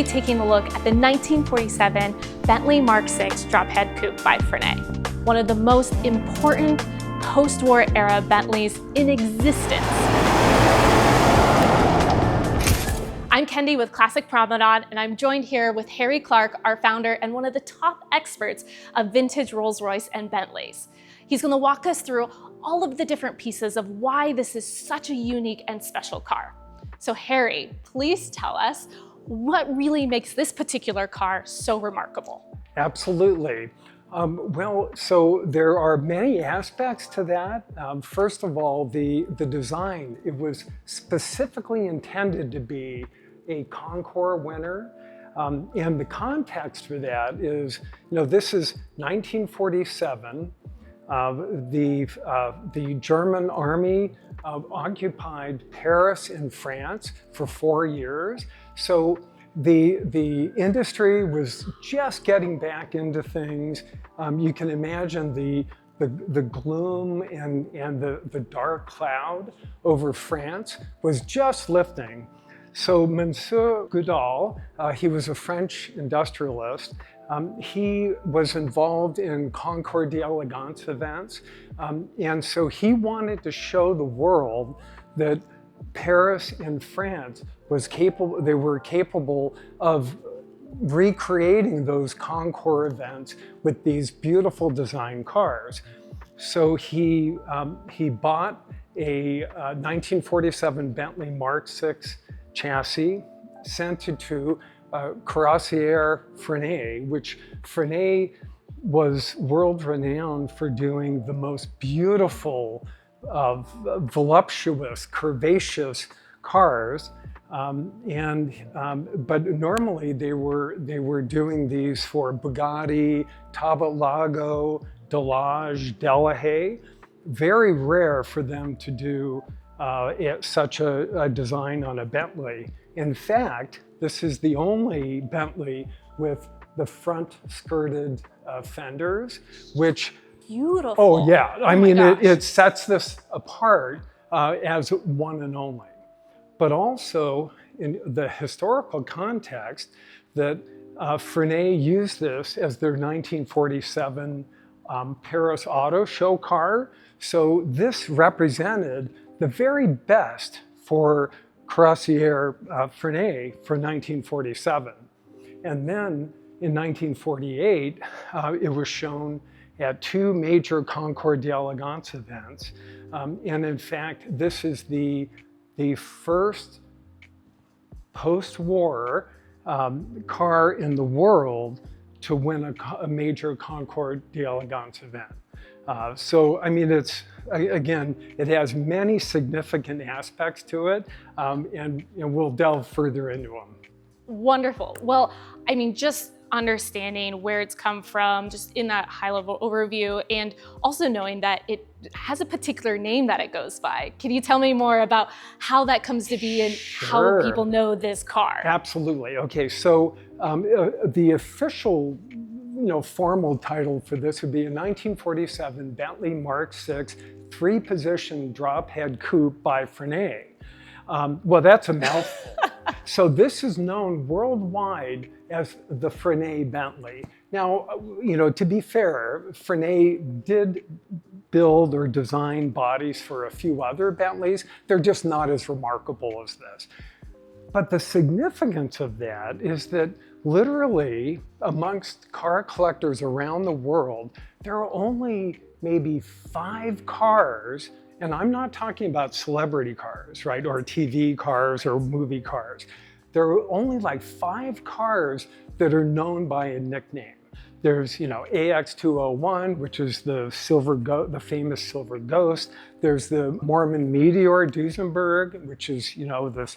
to be taking a look at the 1947 Bentley Mark VI Drophead Coupe by Franay, one of the most important post-war era Bentleys in existence. I'm Kendi with Classic Promenade, and I'm joined here with Harry Clark, our founder and one of the top experts of vintage Rolls-Royce and Bentleys. He's going to walk us through all of the different pieces of why this is such a unique and special car. So Harry, please tell us what really makes this particular car so remarkable. Absolutely. So there are many aspects to that. First of all, the design. It was specifically intended to be a concours winner. And the context for that is, this is 1947. The German army occupied Paris and France for 4 years. So the industry was just getting back into things. You can imagine the gloom and the dark cloud over France was just lifting. So Monsieur Goudal, he was a French industrialist. He was involved in concours d'elegance events. And so he wanted to show the world that Paris and France they were capable of recreating those concours events with these beautiful design cars. So he bought a 1947 Bentley Mark VI chassis, sent it to Carrossier Franay, which Franay was world renowned for doing the most beautiful, voluptuous, curvaceous cars. But normally they were doing these for Bugatti, Tabalago, Delage, Delahaye. Very rare for them to do such a design on a Bentley. In fact, this is the only Bentley with the front skirted fenders, which beautiful. Oh yeah, I mean it sets this apart as one and only. But also in the historical context that Franay used this as their 1947 Paris Auto Show car. So this represented the very best for Carrossier Franay for 1947. And then in 1948, it was shown at 2 major concours d'elegance events. And in fact, this is the first post-war car in the world to win a major concours d'elegance event. So, I mean, it has many significant aspects to it, and we'll delve further into them. Wonderful. Well, I mean, just understanding where it's come from, just in that high-level overview, and also knowing that it has a particular name that it goes by. Can you tell me more about how that comes to be and Sure. how people know this car? Absolutely. Okay, so the official formal title for this would be a 1947 Bentley Mark VI 3-position Drophead Coupe by Franay. Well, that's a mouthful. So this is known worldwide as the Franay Bentley. Now, to be fair, Franay did build or design bodies for a few other Bentleys. They're just not as remarkable as this. But the significance of that is that literally amongst car collectors around the world, there are only maybe 5 cars, and I'm not talking about celebrity cars, right, or TV cars or movie cars. There are only like 5 cars that are known by a nickname. There's, AX201, which is the famous Silver Ghost. There's the Mormon Meteor Duesenberg, which is, this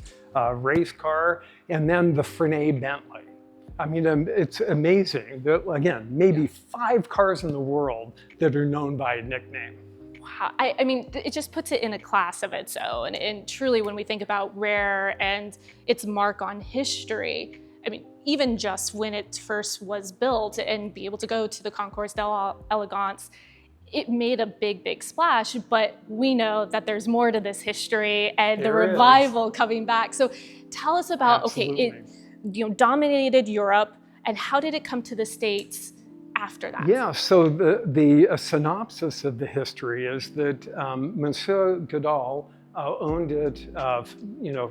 race car, and then the Franay Bentley. I mean, it's amazing that, again, maybe 5 cars in the world that are known by a nickname. Wow. I mean, it just puts it in a class of its own. And truly, when we think about rare and its mark on history, I mean, even just when it first was built and be able to go to the Concours d'Elegance, it made a big, big splash, but we know that there's more to this history and the revival coming back. So tell us about, Absolutely. okay, dominated Europe, and how did it come to the States after that? Yeah, so the synopsis of the history is that Monsieur Goodall owned it,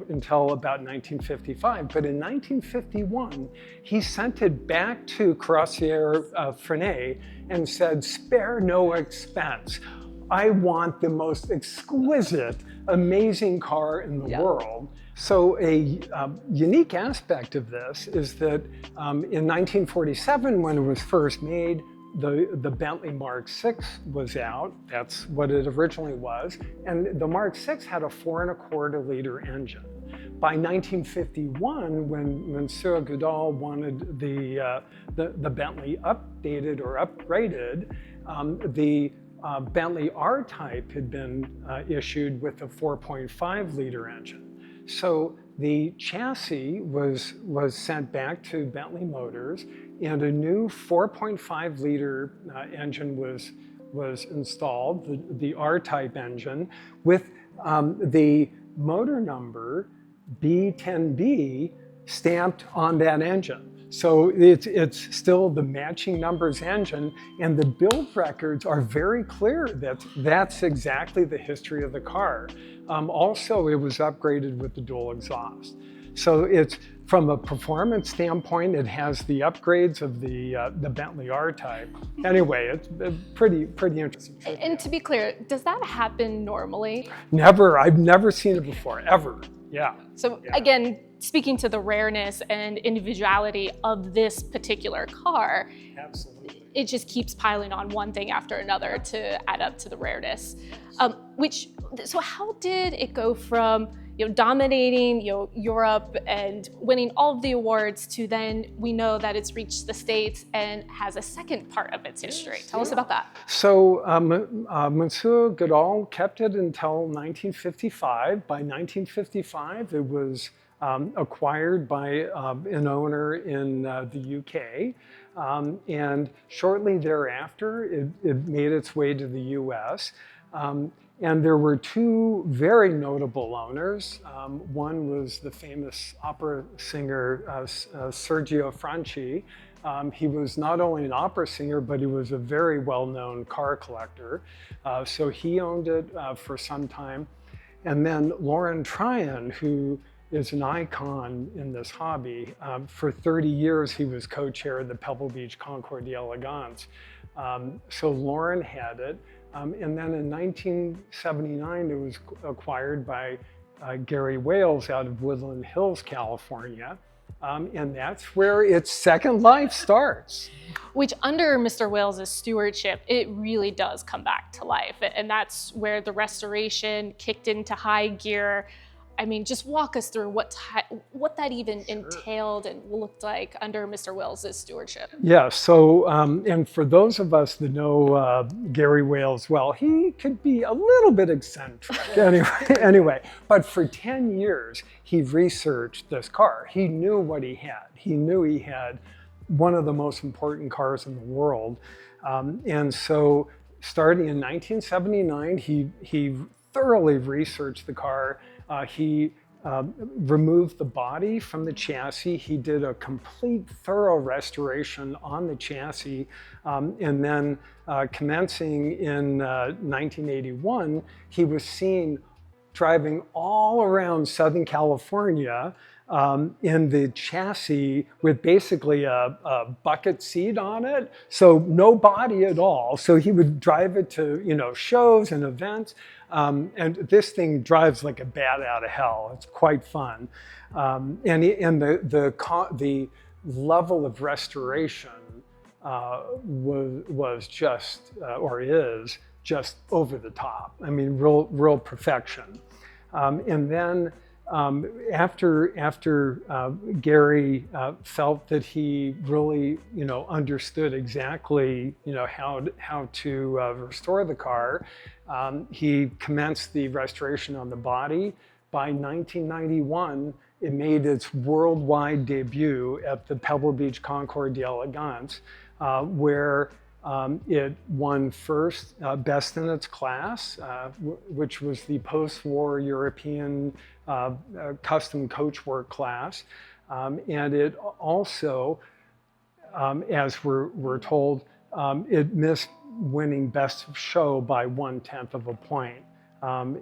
until about 1955. But in 1951, he sent it back to Carrossier Franay and said, "Spare no expense. I want the most exquisite, amazing car in the world." So a unique aspect of this is that in 1947, when it was first made, the Bentley Mark VI was out. That's what it originally was. And the Mark VI had a 4.25 liter engine. By 1951, when Monsieur Goodall wanted the Bentley updated or upgraded, the Bentley R-Type had been issued with a 4.5 liter engine. So the chassis was sent back to Bentley Motors, and a new 4.5 liter engine was installed, the R-Type engine, with the motor number B10B stamped on that engine. So it's still the matching numbers engine, and the build records are very clear that that's exactly the history of the car. Also, it was upgraded with the dual exhaust. So it's, from a performance standpoint, it has the upgrades of the Bentley R-Type. Anyway, it's pretty interesting. And to be clear, does that happen normally? Never. I've never seen it before, ever. Yeah. So again, speaking to the rareness and individuality of this particular car, Absolutely. It just keeps piling on one thing after another to add up to the rareness. So how did it go from dominating Europe and winning all of the awards to then we know that it's reached the States and has a second part of its history? Tell us about that. So Monsieur Goodall kept it until 1955. By 1955, it was acquired by an owner in the UK. And shortly thereafter, it made its way to the US. And there were two very notable owners. One was the famous opera singer Sergio Franchi. He was not only an opera singer, but he was a very well-known car collector. So he owned it for some time. And then Laurent Tryon, who is an icon in this hobby. For 30 years, he was co-chair of the Pebble Beach Concours d'Elegance. So Lauren had it. And then in 1979, it was acquired by Gary Wales out of Woodland Hills, California. And that's where its second life starts. Which under Mr. Wales' stewardship, it really does come back to life. And that's where the restoration kicked into high gear. I mean, just walk us through what that even entailed and looked like under Mr. Wales' stewardship. Yeah, so, and for those of us that know Gary Wales well, he could be a little bit eccentric anyway. But for 10 years, he researched this car. He knew what he had. He knew he had one of the most important cars in the world. And so starting in 1979, he thoroughly researched the car. He removed the body from the chassis. He did a complete, thorough restoration on the chassis. And then commencing in 1981, he was seen driving all around Southern California in the chassis with basically a bucket seat on it. So no body at all. So he would drive it to shows and events. And this thing drives like a bat out of hell. It's quite fun. And the level of restoration was just, or is, just over the top. I mean, real perfection. And then after Gary felt that he really, understood exactly, how to restore the car, he commenced the restoration on the body. By 1991, it made its worldwide debut at the Pebble Beach Concours d'Elegance, where it won first best in its class, which was the post-war European custom coachwork class. And it also, as we're told, it missed winning Best of Show by 1/10 of a point.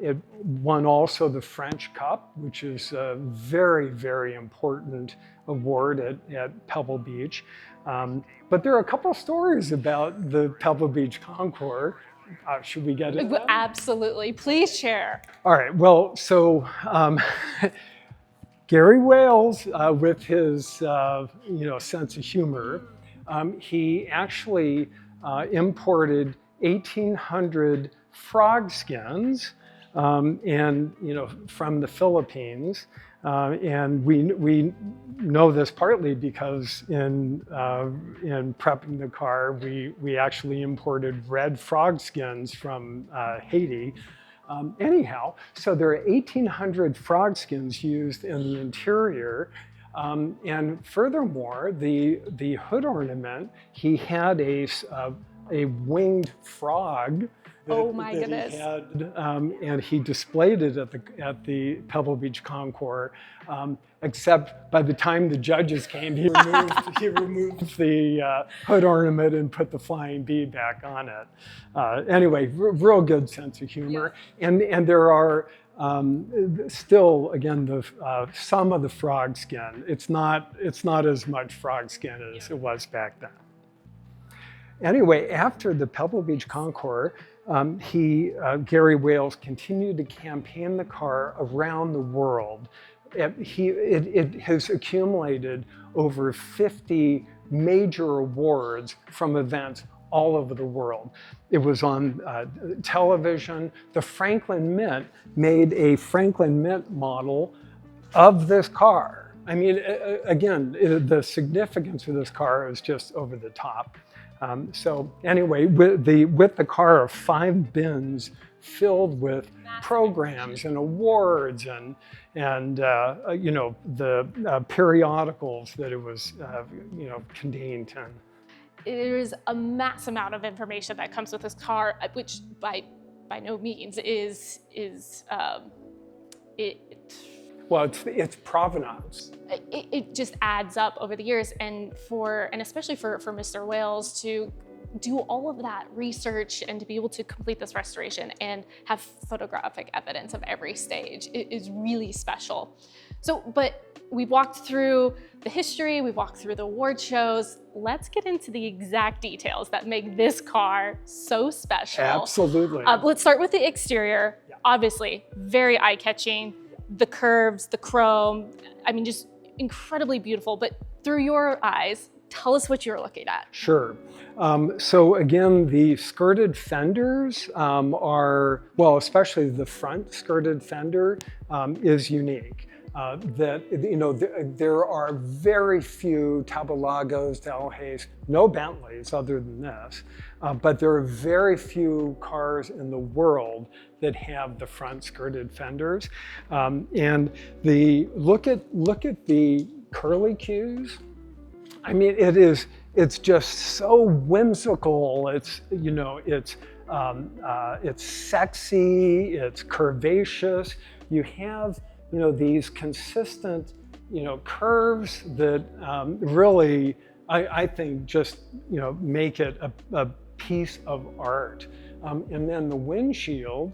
It won also the French Cup, which is a very, very important award at Pebble Beach. But there are a couple stories about the Pebble Beach concours. Should we get into that? Absolutely, please share. All right, well, so Gary Wales, with his sense of humor, he actually imported 1,800 frog skins, and from the Philippines, and we know this partly because in prepping the car, we actually imported red frog skins from Haiti. Anyhow, so there are 1,800 frog skins used in the interior. And furthermore, the hood ornament, he had a winged frog Oh my that goodness. he had, and he displayed it at the Pebble Beach concours. Except by the time the judges came, he removed the hood ornament and put the flying bee back on it. Anyway, real good sense of humor. Yeah. And there are still, again, some of the frog skin. It's not as much frog skin as it was back then. Anyway, after the Pebble Beach concours, Gary Wales continued to campaign the car around the world. It has accumulated over 50 major awards from events all over the world. It was on television. The Franklin Mint made a Franklin Mint model of this car. I mean, again, the significance of this car is just over the top. So anyway, with the car of 5 bins filled with programs and awards and the periodicals that it was contained in. There is a mass amount of information that comes with this car, which by no means is Well, it's provenance. It just adds up over the years, and especially for Mr. Wales to do all of that research and to be able to complete this restoration and have photographic evidence of every stage, it is really special. So, but we've walked through the history, we've walked through the award shows. Let's get into the exact details that make this car so special. Absolutely. Let's start with the exterior. Yeah. Obviously, very eye-catching. The curves, the chrome, I mean, just incredibly beautiful. But through your eyes, tell us what you're looking at. Sure. So again, the skirted fenders are, well, especially the front skirted fender is unique. There are very few Tabulagos, Delhays, no Bentleys other than this, but there are very few cars in the world that have the front skirted fenders. And look at the curly cues. I mean, it's just so whimsical. It's sexy. It's curvaceous. You have these consistent curves that really I think just make it a piece of art. And then the windshield,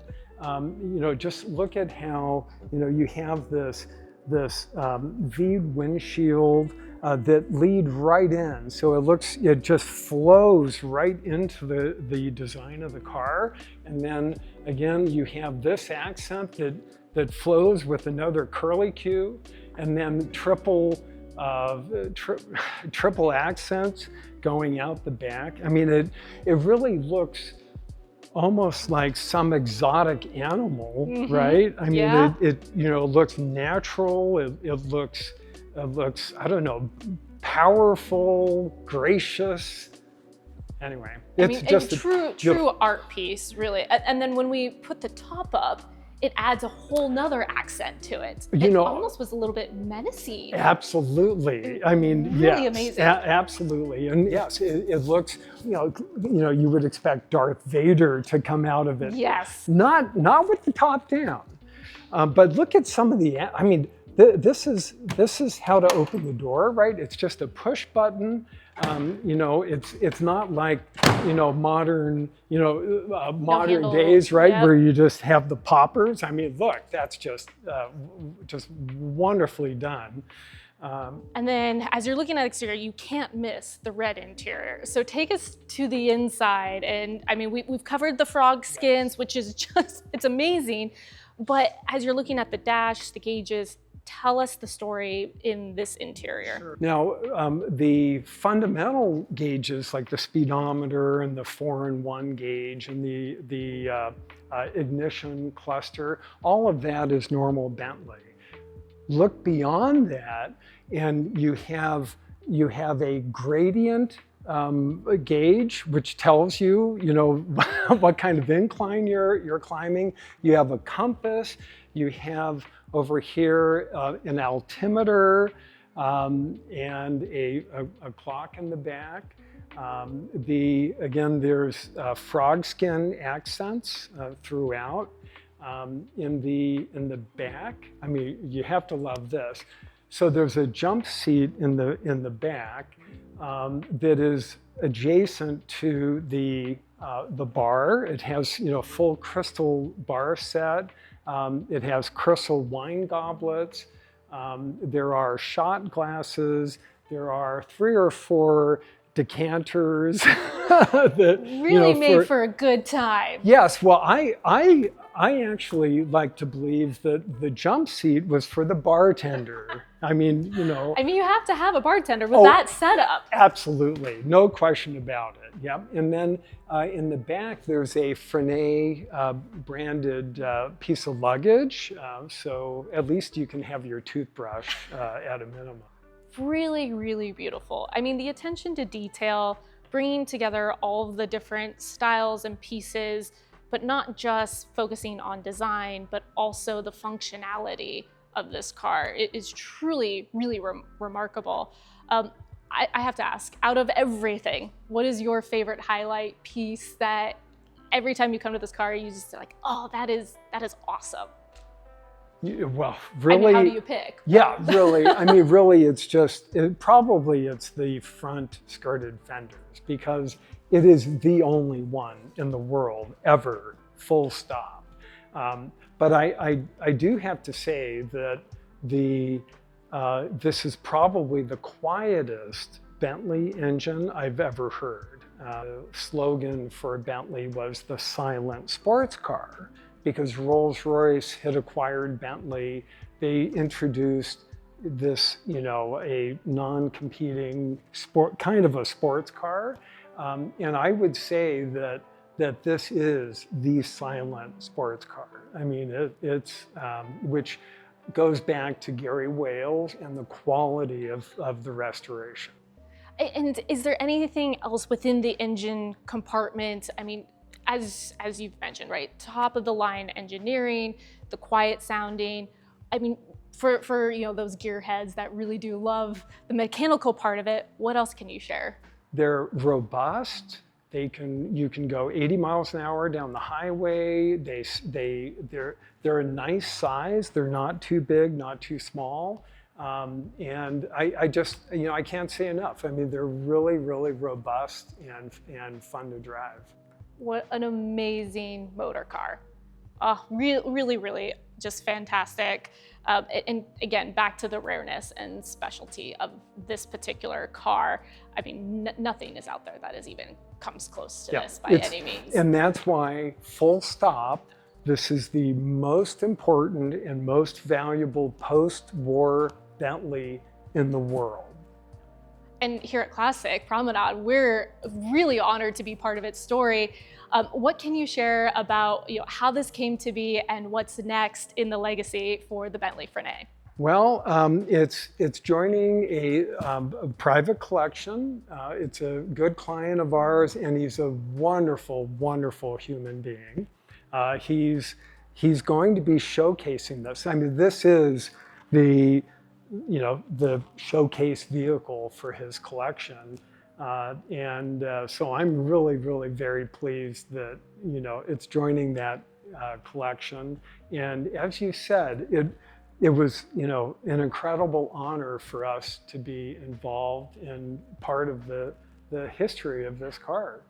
just look at how you have this V'd windshield that lead right in. So it just flows right into the design of the car. And then again, you have this accent that flows with another curly cue, and then triple accents going out the back. I mean, it really looks almost like some exotic animal, mm-hmm. right? I mean, it looks natural. It looks, I don't know, powerful, gracious. Anyway, it's just a true art piece, really. And then when we put the top up, it adds a whole nother accent to it. It almost was a little bit menacing. Absolutely. I mean, really yes, amazing. Absolutely. And yes, it looks, you would expect Darth Vader to come out of it. Yes. Not with the top down. But look at some of this is how to open the door, right? It's just a push button. You know, it's not like, you know, modern days, right? Yep. Where you just have the poppers. I mean, look, that's just wonderfully done. And then as you're looking at the exterior, you can't miss the red interior. So take us to the inside. And I mean, we've covered the frog skins, which is just, it's amazing. But as you're looking at the dash, the gauges, tell us the story in this interior. Sure. Now, the fundamental gauges like the speedometer and the 4-in-1 gauge and the ignition cluster, all of that is normal Bentley. Look beyond that, and you have a gradient gauge, which tells you, you know, what kind of incline you're climbing. You have a compass. You have over here an altimeter and a clock in the back. Again, there's frog skin accents throughout. In the back, I mean, you have to love this. So there's a jump seat in the back that is adjacent to the bar. It has, you know, full crystal bar set. It has crystal wine goblets. There are shot glasses. There are 3 or 4 decanters that Really made for a good time. Yes, well, I actually like to believe that the jump seat was for the bartender. I mean, you know. I mean, you have to have a bartender with that setup. Absolutely, no question about it. Yep. And then in the back, there's a Franay branded piece of luggage, so at least you can have your toothbrush at a minimum. Really, really beautiful. I mean, the attention to detail, bringing together all of the different styles and pieces, but not just focusing on design, but also the functionality of this car. It is truly, really remarkable. I have to ask, out of everything, what is your favorite highlight piece that every time you come to this car, you just like, oh, that is awesome? Well, really, I mean, how do you pick? Yeah, really. I mean, really, it's just, probably it's the front skirted fenders, because it is the only one in the world ever, full stop. But I do have to say that this is probably the quietest Bentley engine I've ever heard. The slogan for Bentley was the silent sports car, because Rolls-Royce had acquired Bentley. They introduced this, you know, a non-competing kind of a sports car. And I would say that this is the silent sports car. I mean, it's which goes back to Gary Wales and the quality of the restoration. And is there anything else within the engine compartment? I mean, as you've mentioned, right? Top of the line engineering, the quiet sounding. I mean, for you know, those gearheads that really do love the mechanical part of it, what else can you share? They're robust. You can go 80 miles an hour down the highway. They're a nice size. They're not too big, not too small. And I just, you know, I can't say enough. I mean, they're really, really robust and fun to drive. What an amazing motor car. Oh, really, really just fantastic. And again, back to the rareness and specialty of this particular car. I mean, nothing is out there that even comes close to this by any means. And that's why, full stop, this is the most important and most valuable post-war Bentley in the world. And here at Classic Promenade, we're really honored to be part of its story. What can you share about, you know, how this came to be and what's next in the legacy for the Bentley Franay? Well, it's joining a private collection. It's a good client of ours, and he's a wonderful, wonderful human being. He's going to be showcasing this. I mean, this is the showcase vehicle for his collection. So I'm really, really very pleased that, you know, it's joining that collection. And as you said, it was, you know, an incredible honor for us to be involved in part of the history of this car.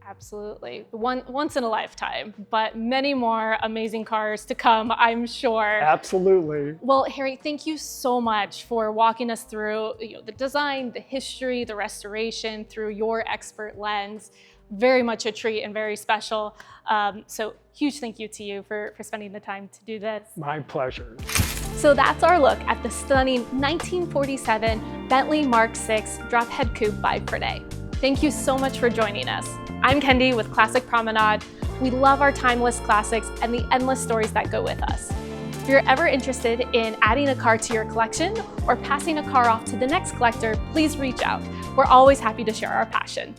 Absolutely. Once in a lifetime, but many more amazing cars to come, I'm sure. Absolutely. Well, Harry, thank you so much for walking us through the design, the history, the restoration through your expert lens. Very much a treat and very special. So huge thank you to you for spending the time to do this. My pleasure. So that's our look at the stunning 1947 Bentley Mark VI Drophead Coupe by Franay. Thank you so much for joining us. I'm Kendi with Classic Promenade. We love our timeless classics and the endless stories that go with us. If you're ever interested in adding a car to your collection or passing a car off to the next collector, please reach out. We're always happy to share our passion.